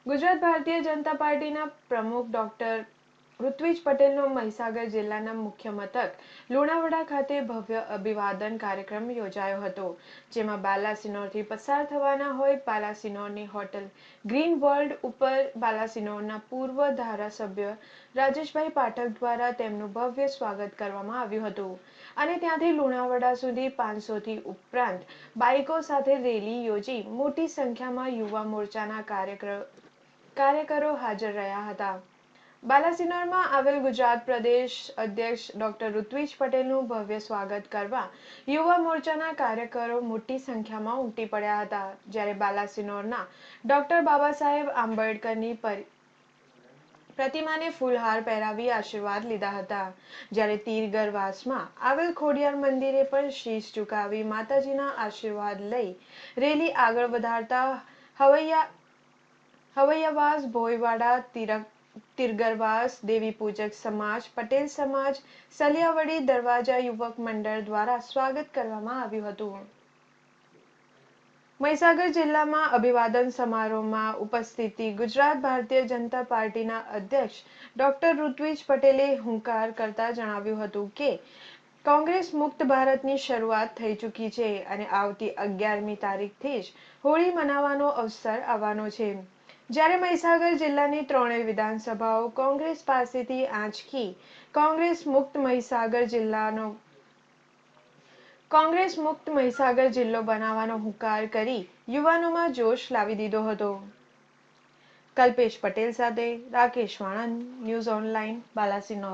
ગુજરાત ભારતીય જનતા પાર્ટીના પ્રમુખ ડોક્ટર ઋત્વિજ પટેલનો મહીસાગર જિલ્લાના મુખ્ય મથક લુણાવાડા ખાતે ભવ્ય અભિવાદન કાર્યક્રમ યોજાયો હતો, જેમાં બાલાસિનોરથી પસાર થવાના હોય બાલાસિનોરની હોટલ ગ્રીન વર્લ્ડ ઉપર બાલાસિનોરના પૂર્વ ધારાસભ્ય રાજેશભાઈ પાઠક દ્વારા તેમનું ભવ્ય સ્વાગત કરવામાં આવ્યું હતું અને ત્યાંથી લુણાવાડા સુધી 500થી ઉપરાંત બાઇકો સાથે રેલી યોજી મોટી સંખ્યામાં યુવા મોરચાના કાર્યકરો હાજર રહ્યા હતા. બાલાસિનોરમાં આવેલ ગુજરાત પ્રદેશ અધ્યક્ષ ડોક્ટર ઋત્વિજ પટેલનું ભવ્ય સ્વાગત કરવા યુવા મોરચાના કાર્યકરો મોટી સંખ્યામાં ઉમટી પડ્યા હતા, જ્યારે બાલાસિનોરના ડોક્ટર બાબા સાહેબ આંબેડકરની પ્રતિમાને ફૂલહાર પહેરાવી આશીર્વાદ લીધા હતા, જ્યારે તીરગરવાસમાં આવેલ ખોડિયાર મંદિરે પણ શીશ ઝુકાવી માતાજીના આશીર્વાદ લઈ રેલી આગળ વધારતા હવૈયાવાસ ભોયવાડા તીરગરવાસ દેવી પૂજક સમાજ પટેલ સમાજ સલિયાવડી દરવાજા યુવક મંડળ દ્વારા સ્વાગત કરવામાં આવ્યું હતું. મહીસાગર જિલ્લામાં અભિવાદન સમારોહમાં ઉપસ્થિત ગુજરાત ભારતીય જનતા પાર્ટીના અધ્યક્ષ ડોક્ટર ઋત્વિજ પટેલે હુંકાર કરતા જણાવ્યું હતું કે કોંગ્રેસ મુક્ત ભારતની શરૂઆત થઈ ચૂકી છે અને આવતી 11મી તારીખથી જ હોળી મનાવવાનો અવસર આવવાનો છે, જ્યારે મહીસાગર જિલ્લાની ત્રણેય વિધાનસભાઓ કોંગ્રેસ પાસેથી આંચકી કોંગ્રેસ મુક્ત મહીસાગર જિલ્લો બનાવવાનો હુંકાર કરી યુવાનોમાં જોશ લાવી દીધો હતો. કલ્પેશ પટેલ સાથે રાકેશ વાણંદ, ન્યૂઝ ઓનલાઈન, બાલાસિનોર.